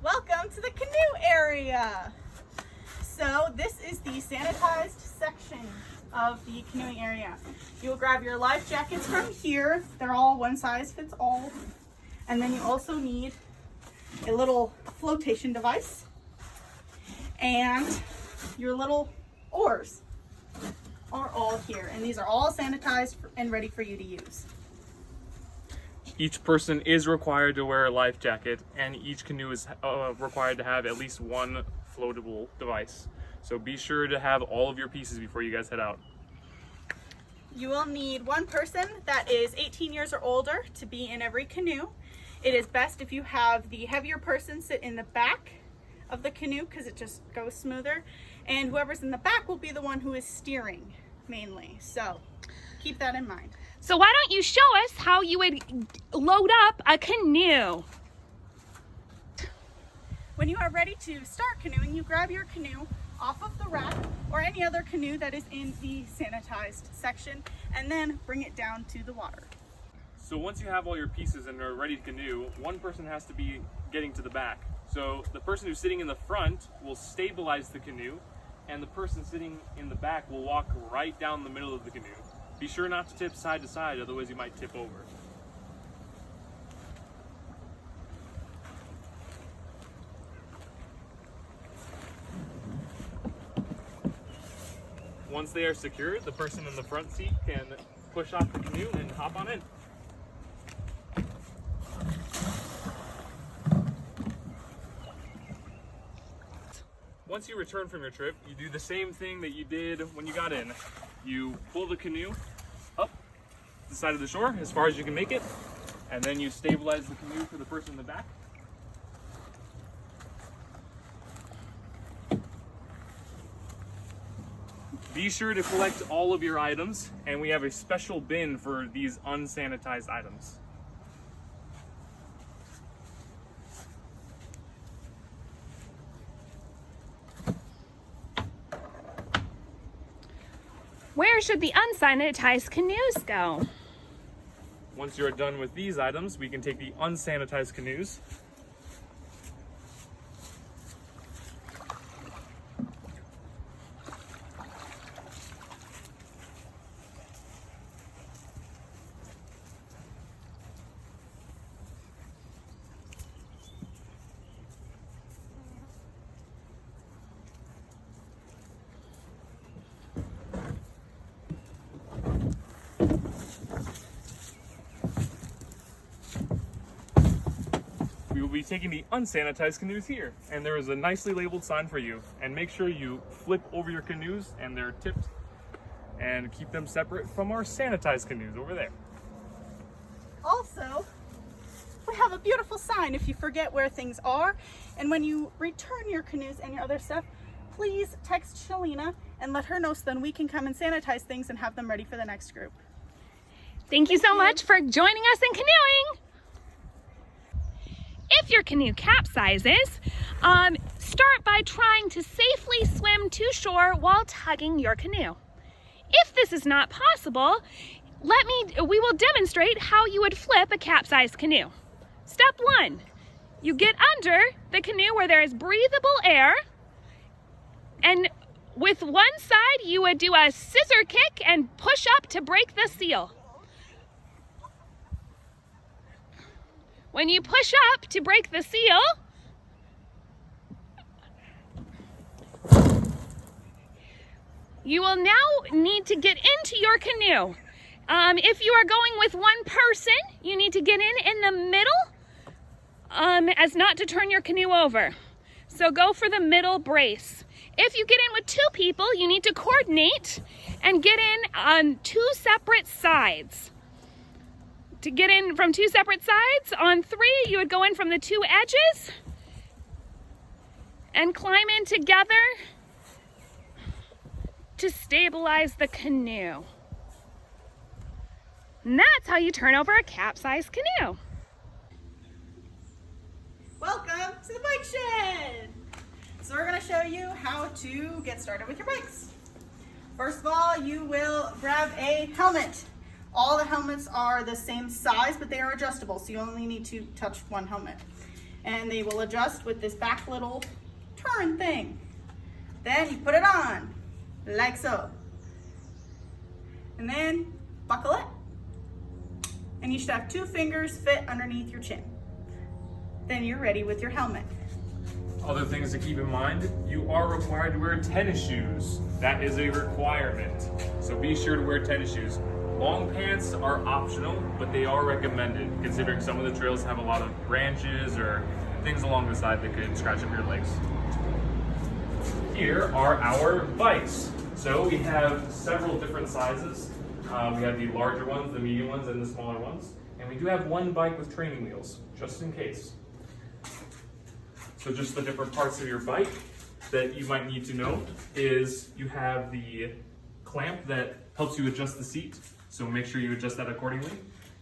Welcome to the canoe area. So this is the sanitized section of the canoeing area. You'll grab your life jackets from here. They're all one size fits all. And then you also need a little flotation device and your little oars are all here. And these are all sanitized and ready for you to use. Each person is required to wear a life jacket, and each canoe is required to have at least one floatable device. So be sure to have all of your pieces before you guys head out. You will need one person that is 18 years or older to be in every canoe. It is best if you have the heavier person sit in the back of the canoe because it just goes smoother. And whoever's in the back will be the one who is steering mainly. So keep that in mind. So why don't you show us how you would load up a canoe? When you are ready to start canoeing, you grab your canoe off of the rack or any other canoe that is in the sanitized section and then bring it down to the water. So once you have all your pieces and are ready to canoe, one person has to be getting to the back. So the person who's sitting in the front will stabilize the canoe, and the person sitting in the back will walk right down the middle of the canoe. Be sure not to tip side to side, otherwise you might tip over. Once they are secured, the person in the front seat can push off the canoe and hop on in. Once you return from your trip, you do the same thing that you did when you got in. You pull the canoe up the side of the shore as far as you can make it, and then you stabilize the canoe for the person in the back. Be sure to collect all of your items, and we have a special bin for these unsanitized items. Where should the unsanitized canoes go? Once you're done with these items, we can take the unsanitized canoes. We will be taking the unsanitized canoes here, and there is a nicely labeled sign for you. And make sure you flip over your canoes and they're tipped, and keep them separate from our sanitized canoes over there. Also, we have a beautiful sign if you forget where things are. And when you return your canoes and your other stuff, please text Shalina and let her know so then we can come and sanitize things and have them ready for the next group. Thank you so much for joining us in canoeing. If your canoe capsizes, start by trying to safely swim to shore while tugging your canoe. If this is not possible, we will demonstrate how you would flip a capsized canoe. Step 1, you get under the canoe where there is breathable air, and with one side you would do a scissor kick and push up to break the seal. When you push up to break the seal, you will now need to get into your canoe. If you are going with one person, you need to get in the middle as not to turn your canoe over. So go for the middle brace. If you get in with 2 people, you need to coordinate and get in on 2 separate sides. To get in from 2 separate sides, on 3, you would go in from the 2 edges and climb in together to stabilize the canoe. And that's how you turn over a capsized canoe. Welcome to the bike shed. So we're going to show you how to get started with your bikes. First of all, you will grab a helmet. All the helmets are the same size, but they are adjustable, so you only need to touch one helmet. and they will adjust with this back little turn thing. Then you put it on, like so. And then buckle it. And you should have 2 fingers fit underneath your chin. Then you're ready with your helmet. Other things to keep in mind, you are required to wear tennis shoes. That is a requirement. So be sure to wear tennis shoes. Long pants are optional, but they are recommended, considering some of the trails have a lot of branches or things along the side that could scratch up your legs. Here are our bikes. So we have several different sizes. We have the larger ones, the medium ones, and the smaller ones. And we do have one bike with training wheels, just in case. So just the different parts of your bike that you might need to know is you have the clamp that helps you adjust the seat. So make sure you adjust that accordingly.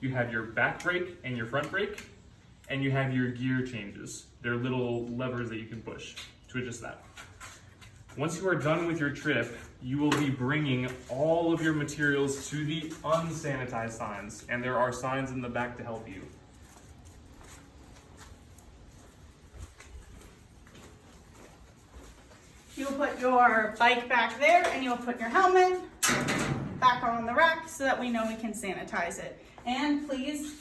You have your back brake and your front brake, and you have your gear changes. They're little levers that you can push to adjust that. Once you are done with your trip, you will be bringing all of your materials to the unsanitized signs, and there are signs in the back to help you. You'll put your bike back there, and you'll put your helmet back on the rack so that we know we can sanitize it. And please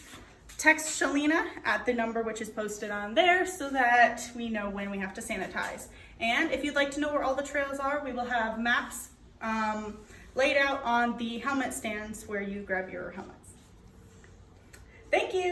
text Shalina at the number which is posted on there so that we know when we have to sanitize. And if you'd like to know where all the trails are, we will have maps laid out on the helmet stands where you grab your helmets. Thank you.